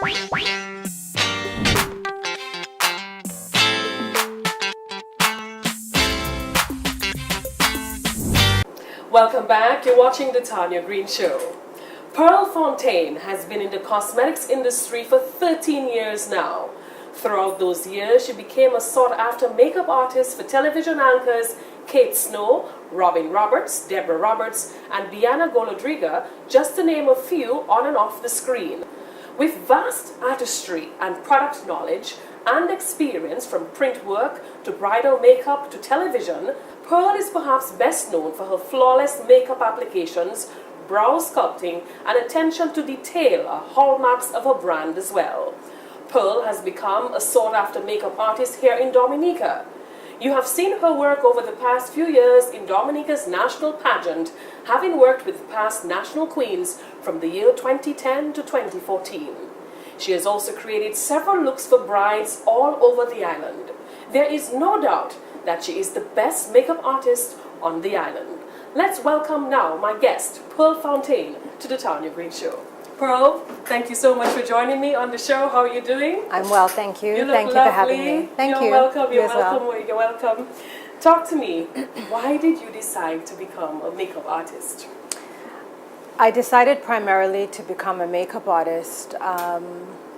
Welcome back. You're watching the Tanya Green Show. Pearl Fontaine has been in the cosmetics industry for 13 years now. Throughout those years, she became a sought-after makeup artist for television anchors Kate Snow, Robin Roberts, Deborah Roberts, and Diana Golodriga, just to name a few on and off the screen. With vast artistry and product knowledge and experience from print work to bridal makeup to television, Pearl is perhaps best known for her flawless makeup applications, brow sculpting, and attention to detail are hallmarks of her brand as well. Pearl has become a sought-after makeup artist here in Dominica. You have seen her work over the past few years in Dominica's national pageant, having worked with past national queens from the year 2010 to 2014. She has also created several looks for brides all over the island. There is no doubt that she is the best makeup artist on the island. Let's welcome now my guest, Pearl Fontaine, to the Tanya Green Show. Pearl, thank you so much for joining me on the show. How are you doing? I'm well, thank you. You look Thank you lovely. for having me. Thank you. You're welcome. You're You as welcome. well. You're welcome. Talk to me. Why did you decide to become a makeup artist? I decided primarily to become a makeup artist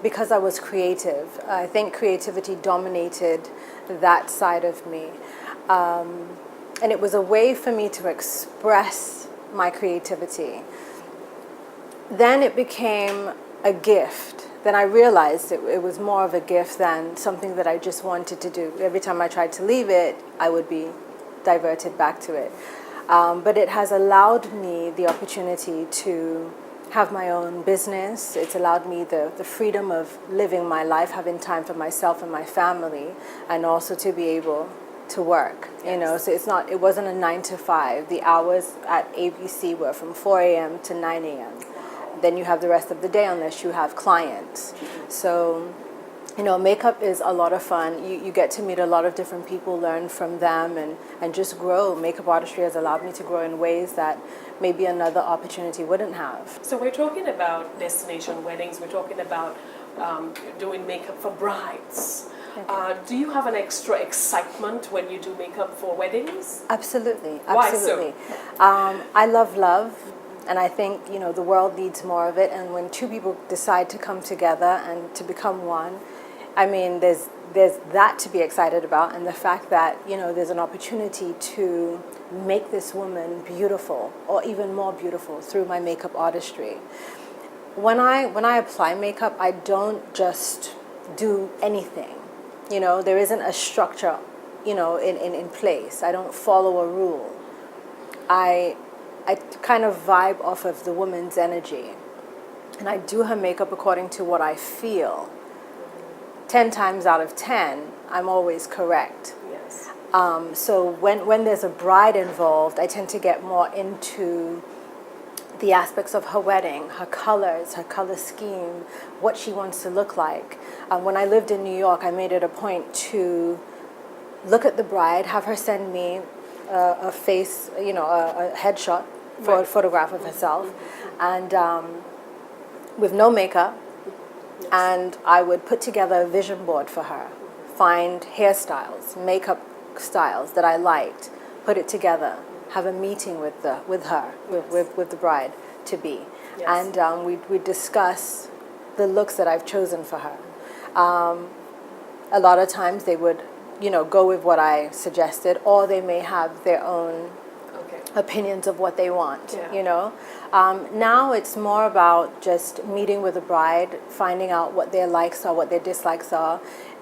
because I was creative. I think creativity dominated that side of me. And it was a way for me to express my creativity. Then it became a gift. Then I realized it was more of a gift than something that I just wanted to do. Every time I tried to leave it, I would be diverted back to it. But it has allowed me the opportunity to have my own business. It's allowed me the freedom of living my life, having time for myself and my family, and also to be able to work. Yes. You know, so it wasn't a 9 to 5. The hours at ABC were from 4 a.m. to 9 a.m. Then you have the rest of the day unless you have clients. So, you know, makeup is a lot of fun. You get to meet a lot of different people, learn from them, and just grow. Makeup artistry has allowed me to grow in ways that maybe another opportunity wouldn't have. So we're talking about destination weddings. We're talking about doing makeup for brides. Do you have an extra excitement when you do makeup for weddings? Absolutely, Why absolutely. so? I love love, and I think, you know, the world needs more of it. And when two people decide to come together and to become one, I mean, there's that to be excited about, and the fact that, you know, there's an opportunity to make this woman beautiful, or even more beautiful, through my makeup artistry. When I apply makeup, I don't just do anything. You know, there isn't a structure, you know, in place. I don't follow a rule. I kind of vibe off of the woman's energy, and I do her makeup according to what I feel. 10 times out of 10, I'm always correct. Yes. So when there's a bride involved, I tend to get more into the aspects of her wedding, her colors, her color scheme, what she wants to look like. When I lived in New York, I made it a point to look at the bride, have her send me a face, you know, a headshot for a photograph of herself, and with no makeup. Yes. And I would put together a vision board for her, find hairstyles, makeup styles that I liked, put it together, have a meeting with her, Yes. with the bride to be, Yes. and we'd discuss the looks that I've chosen for her. A lot of times they would, you know, go with what I suggested, or they may have their own opinions of what they want. Yeah. You know, now it's more about just meeting with the bride, finding out what their likes are, what their dislikes are,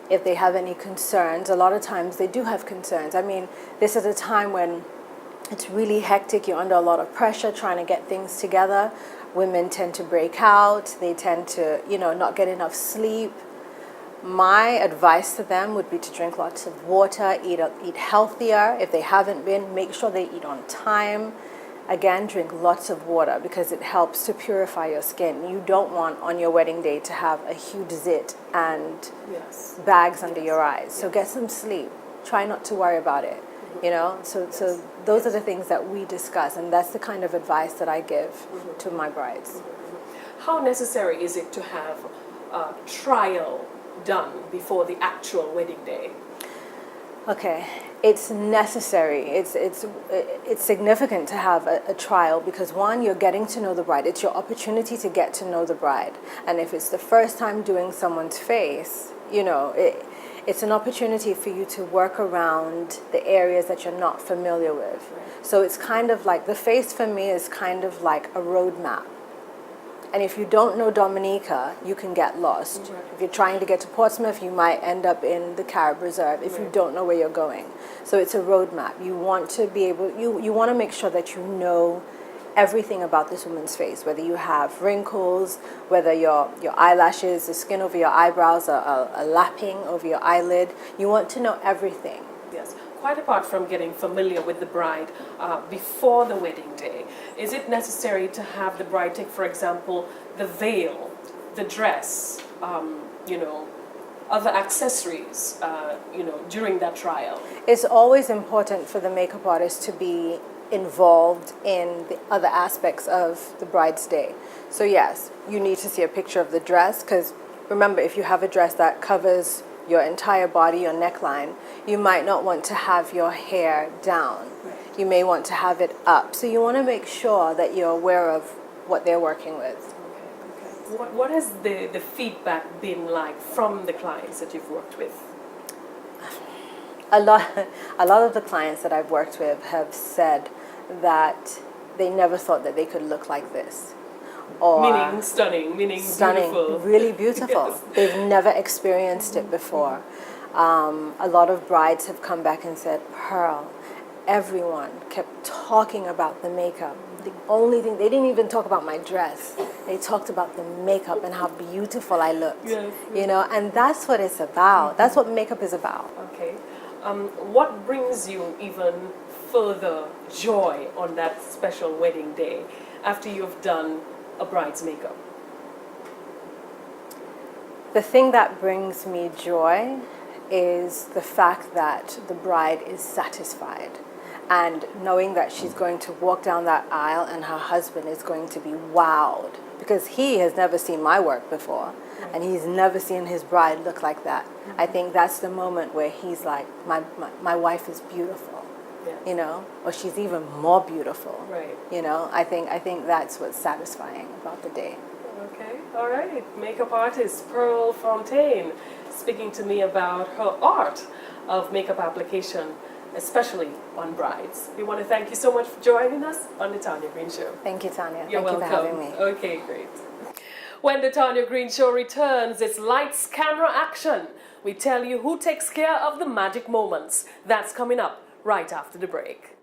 if they have any concerns. A lot of times they do have concerns. I mean, this is a time when it's really hectic. You're under a lot of pressure trying to get things together. Women tend to break out. They tend to, you know, not get enough sleep. My advice to them would be to drink lots of water, eat healthier. If they haven't been, make sure they eat on time. Again, drink lots of water because it helps to purify your skin. You don't want on your wedding day to have a huge zit and Yes. bags under your eyes. So get some sleep. Try not to worry about it. You know, so those are the things that we discuss, and that's the kind of advice that I give to my brides. How necessary is it to have trial done before the actual wedding day? Okay, it's necessary. It's significant to have a trial because one, you're getting to know the bride. It's your opportunity to get to know the bride. And if it's the first time doing someone's face, it's an opportunity for you to work around the areas that you're not familiar with. Right. So it's kind of like, the face for me is kind of like a roadmap. And if you don't know Dominica, you can get lost. Right. If you're trying to get to Portsmouth, you might end up in the Carib Reserve if you don't know where you're going. So it's a roadmap. You want to be able, you want to make sure that you know everything about this woman's face, whether you have wrinkles, whether your eyelashes, the skin over your eyebrows are lapping over your eyelid. You want to know everything. Yes. Quite apart from getting familiar with the bride before the wedding day, is it necessary to have the bride take, for example, the veil, the dress, other accessories, during that trial? It's always important for the makeup artist to be involved in the other aspects of the bride's day. So yes, you need to see a picture of the dress because remember, if you have a dress that covers your entire body, your neckline, you might not want to have your hair down. Right. You may want to have it up. So you want to make sure that you're aware of what they're working with. Okay. What has the feedback been like from the clients that you've worked with? A lot of the clients that I've worked with have said that they never thought that they could look like this. Or Meaning stunning, meaning stunning, beautiful. really beautiful. Yes. They've never experienced it before. A lot of brides have come back and said, Pearl, everyone kept talking about the makeup. The only thing, they didn't even talk about my dress. They talked about the makeup and how beautiful I looked. Yes. And that's what it's about. That's what makeup is about. Okay. What brings you even further joy on that special wedding day after you've done a bride's makeup? The thing that brings me joy is the fact that the bride is satisfied and knowing that she's going to walk down that aisle and her husband is going to be wowed because he has never seen my work before and he's never seen his bride look like that. I think that's the moment where he's like, my wife is beautiful. Yes. Or she's even more beautiful. Right. I think that's what's satisfying about the day. Okay, all right. Makeup artist Pearl Fontaine speaking to me about her art of makeup application, especially on brides. We want to thank you so much for joining us on the Tarnia Green Show. Thank you, Tarnia. You're Thank welcome. you for having me. Okay, great. When the Tarnia Green Show returns, it's lights, camera, action. We tell you who takes care of the magic moments. That's coming up right after the break.